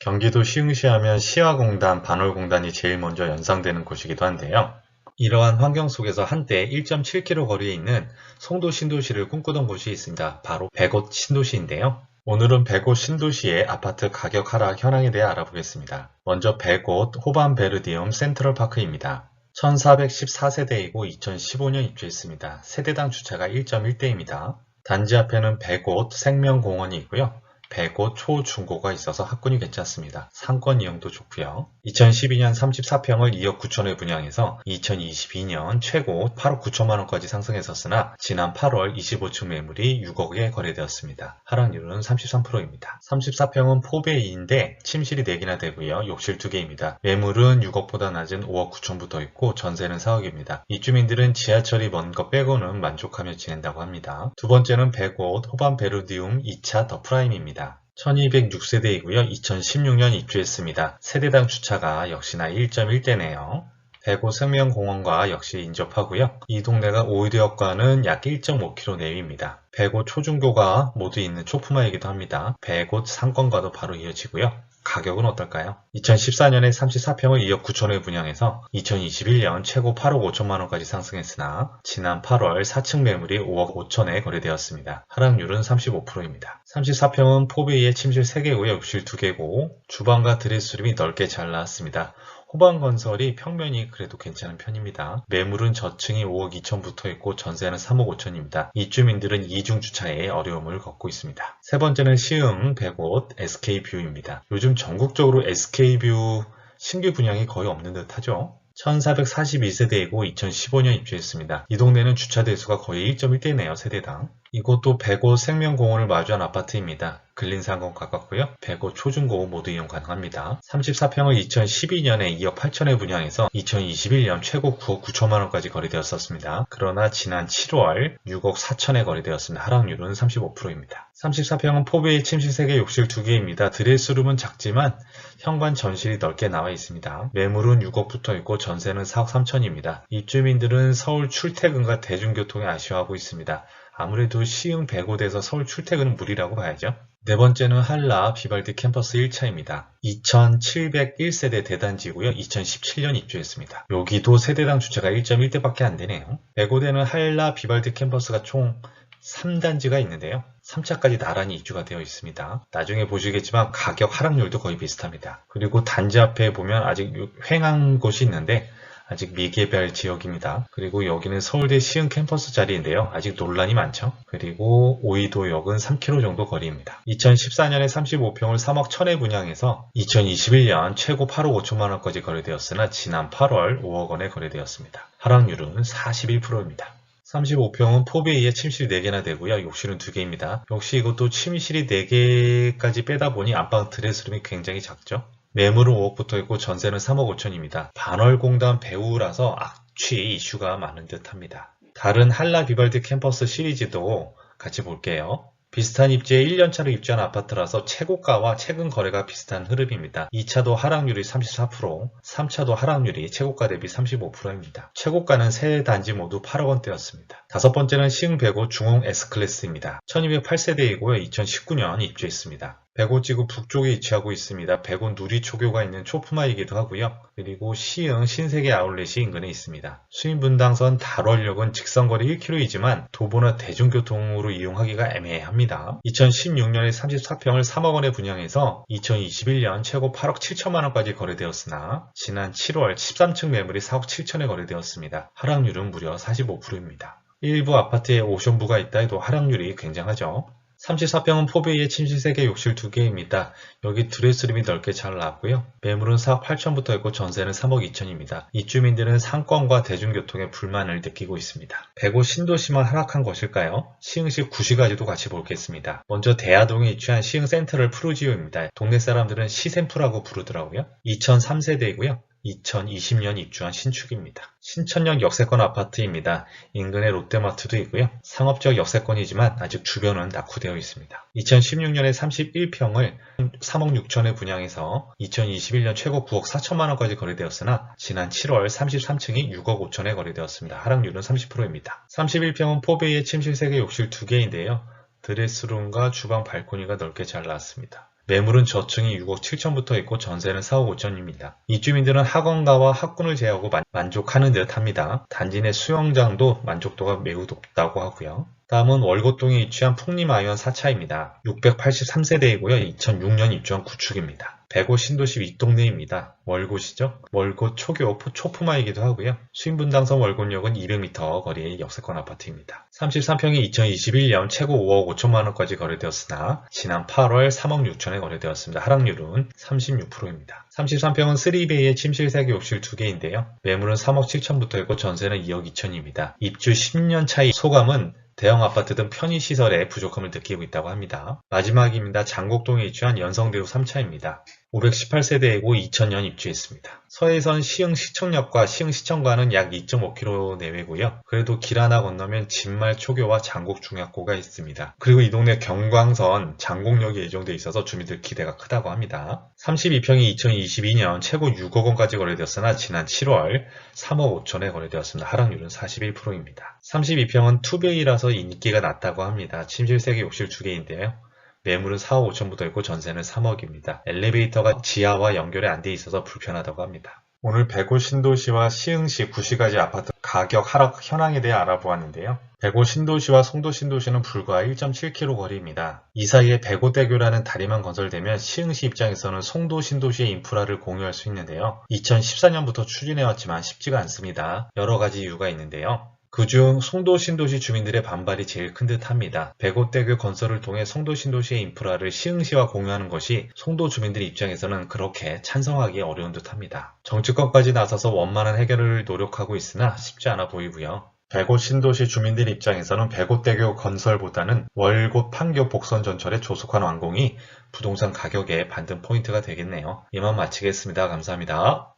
경기도 시흥시 하면 시화공단, 반월공단이 제일 먼저 연상되는 곳이기도 한데요. 이러한 환경 속에서 한때 1.7km 거리에 있는 송도 신도시를 꿈꾸던 곳이 있습니다. 바로 백옷 신도시인데요. 오늘은 백옷 신도시의 아파트 가격 하락 현황에 대해 알아보겠습니다. 먼저 백옷 호반베르디움 센트럴파크입니다. 1414세대이고 2015년 입주했습니다. 세대당 주차가 1.1대입니다. 단지 앞에는 백옷 생명공원이 있고요. 백옷 초중고가 있어서 학군이 괜찮습니다. 상권 이용도 좋고요. 2012년 34평을 2억 9천에 분양해서 2022년 최고 8억 9천만 원까지 상승했었으나 지난 8월 25층 매물이 6억에 거래되었습니다. 하락률은 33%입니다. 34평은 4베이인데 침실이 4개나 되고요. 욕실 2개입니다. 매물은 6억보다 낮은 5억 9천부터 있고 전세는 4억입니다. 입주민들은 지하철이 먼 것 빼고는 만족하며 지낸다고 합니다. 두 번째는 백옷 호반베르디움 2차 더 프라임입니다. 1206세대이고요. 2016년 입주했습니다. 세대당 주차가 역시나 1.1대네요. 백옷 생명공원과 역시 인접하고요. 이 동네가 오이대역과는 약 1.5km 내외입니다. 백옷 초중고가 모두 있는 초품화이기도 합니다. 백옷 상권과도 바로 이어지고요. 가격은 어떨까요? 2014년에 34평을 2억 9천에 분양해서 2021년 최고 8억 5천만 원까지 상승했으나 지난 8월 4층 매물이 5억 5천에 거래되었습니다. 하락률은 35%입니다. 34평은 4베이에 침실 3개고요. 욕실 2개고 주방과 드레스룸이 넓게 잘 나왔습니다. 호반건설이 평면이 그래도 괜찮은 편입니다. 매물은 저층이 5억 2천부터 있고 전세는 3억 5천입니다. 입주민들은 이중주차에 어려움을 겪고 있습니다. 세 번째는 시흥 백옷 SK뷰입니다. 요즘 전국적으로 SK뷰 신규 분양이 거의 없는 듯 하죠. 1442세대이고 2015년 입주했습니다. 이 동네는 주차 대수가 거의 1.1대네요. 세대당. 이곳도 백옷 생명공원을 마주한 아파트입니다. 근린상권 가깝고요. 백옷 초중고 모두 이용 가능합니다. 34평을 2012년에 2억 8천에 분양해서 2021년 최고 9억 9천만 원까지 거래되었었습니다. 그러나 지난 7월 6억 4천에 거래되었습니다. 하락률은 35%입니다. 34평은 4베이 침실 3개, 욕실 2개입니다. 드레스룸은 작지만 현관 전실이 넓게 나와 있습니다. 매물은 6억부터 있고 전세는 4억 3천입니다. 입주민들은 서울 출퇴근과 대중교통에 아쉬워하고 있습니다. 아무래도 시흥 백옷에서 서울 출퇴근은 무리라고 봐야죠. 네 번째는 한라 비발디 캠퍼스 1차입니다. 2701세대 대단지고요. 2017년 입주했습니다. 여기도 세대당 주차가 1.1대밖에 안 되네요. 백옷에는 한라 비발디 캠퍼스가 총 3단지가 있는데요. 3차까지 나란히 입주가 되어 있습니다. 나중에 보시겠지만 가격 하락률도 거의 비슷합니다. 그리고 단지 앞에 보면 아직 횡한 곳이 있는데 아직 미개발 지역입니다. 그리고 여기는 서울대 시흥 캠퍼스 자리인데요. 아직 논란이 많죠. 그리고 오이도역은 3km 정도 거리입니다. 2014년에 35평을 3억 1천에 분양해서 2021년 최고 8억 5천만 원까지 거래되었으나 지난 8월 5억 원에 거래되었습니다. 하락률은 41%입니다. 35평은 4베이에 침실이 4개나 되고요. 욕실은 2개입니다. 역시 이것도 침실이 4개까지 빼다 보니 안방 드레스룸이 굉장히 작죠. 매물은 5억부터 있고 전세는 3억 5천입니다. 반월공단 배우라서 악취 이슈가 많은 듯 합니다. 다른 한라 비발디 캠퍼스 시리즈도 같이 볼게요. 비슷한 입지에 1년차로 입주한 아파트라서 최고가와 최근 거래가 비슷한 흐름입니다. 2차도 하락률이 34%, 3차도 하락률이 최고가 대비 35%입니다. 최고가는 세 단지 모두 8억 원대였습니다. 다섯 번째는 시흥 백옷 중흥 S클래스입니다. 1208세대이고요. 2019년 입주했습니다. 백옷지구 북쪽에 위치하고 있습니다. 백옷 누리초교가 있는 초품화이기도 하고요. 그리고 시흥 신세계 아울렛이 인근에 있습니다. 수인분당선 달월역은 직선거리 1km이지만 도보나 대중교통으로 이용하기가 애매합니다. 2016년에 34평을 3억 원에 분양해서 2021년 최고 8억 7천만 원까지 거래되었으나 지난 7월 13층 매물이 4억 7천에 거래되었습니다. 하락률은 무려 45%입니다. 일부 아파트에 오션부가 있다 해도 하락률이 굉장하죠. 34평은 4베이에 침실 3개, 욕실 2개입니다. 여기 드레스룸이 넓게 잘 나왔고요. 매물은 4억 8천부터 있고 전세는 3억 2천입니다. 입주민들은 상권과 대중교통에 불만을 느끼고 있습니다. 백옷 신도시만 하락한 것일까요? 시흥시 구시가지도 같이 보겠습니다. 먼저 대하동에 위치한 시흥 센트럴 푸르지오입니다. 동네 사람들은 시센프라고 부르더라고요. 2003세대이고요. 2020년 입주한 신축입니다. 신천역 역세권 아파트입니다. 인근에 롯데마트도 있고요. 상업적 역세권이지만 아직 주변은 낙후되어 있습니다. 2016년에 31평을 3억 6천에 분양해서 2021년 최고 9억 4천만 원까지 거래되었으나 지난 7월 33층이 6억 5천에 거래되었습니다. 하락률은 30%입니다. 31평은 4베이에 침실 3개, 욕실 2개인데요. 드레스룸과 주방 발코니가 넓게 잘 나왔습니다. 매물은 저층이 6억 7천부터 있고 전세는 4억 5천입니다. 입주민들은 학원가와 학군을 제외하고 만족하는 듯 합니다. 단지 내 수영장도 만족도가 매우 높다고 하고요. 다음은 월곶동에 위치한 풍림아이언 4차입니다. 683세대이고요. 2006년 입주한 구축입니다. 105 신도시 윗동네입니다. 월곶이죠. 월곶 초교 초품화이기도 하고요. 수인분당선 월곶역은 200m 거리의 역세권 아파트입니다. 33평이 2021년 최고 5억 5천만원까지 거래되었으나 지난 8월 3억 6천에 거래되었습니다. 하락률은 36%입니다. 33평은 3베이의 침실 3개 욕실 2개인데요. 매물은 3억 7천부터 있고 전세는 2억 2천입니다. 입주 10년 차이 소감은 대형 아파트 등 편의시설에 부족함을 느끼고 있다고 합니다. 마지막입니다. 장곡동에 위치한 연성대우 3차입니다. 518세대이고 2000년 입주했습니다. 서해선 시흥시청역과 시흥시청과는 약 2.5km 내외고요. 그래도 길 하나 건너면 진말 초교와 장곡중학고가 있습니다. 그리고 이 동네 경광선 장곡역이 예정돼 있어서 주민들 기대가 크다고 합니다. 32평이 2022년 최고 6억 원까지 거래되었으나 지난 7월 3억 5천에 거래되었습니다. 하락률은 41%입니다. 32평은 투베이라서 인기가 낮다고 합니다. 침실 3개 욕실 2개인데요. 매물은 4억 5천부터 있고 전세는 3억입니다. 엘리베이터가 지하와 연결이 안 돼 있어서 불편하다고 합니다. 오늘 105 신도시와 시흥시 구시가지 아파트 가격 하락 현황에 대해 알아보았는데요. 105 신도시와 송도 신도시는 불과 1.7km 거리입니다. 이 사이에 105대교라는 다리만 건설되면 시흥시 입장에서는 송도 신도시의 인프라를 공유할 수 있는데요. 2014년부터 추진해왔지만 쉽지가 않습니다. 여러 가지 이유가 있는데요. 그중 송도 신도시 주민들의 반발이 제일 큰 듯합니다. 105대교 건설을 통해 송도 신도시의 인프라를 시흥시와 공유하는 것이 송도 주민들 입장에서는 그렇게 찬성하기 어려운 듯합니다. 정치권까지 나서서 원만한 해결을 노력하고 있으나 쉽지 않아 보이고요. 105 신도시 주민들 입장에서는 105대교 건설보다는 월곶 판교 복선 전철의 조속한 완공이 부동산 가격에 반등 포인트가 되겠네요. 이만 마치겠습니다. 감사합니다.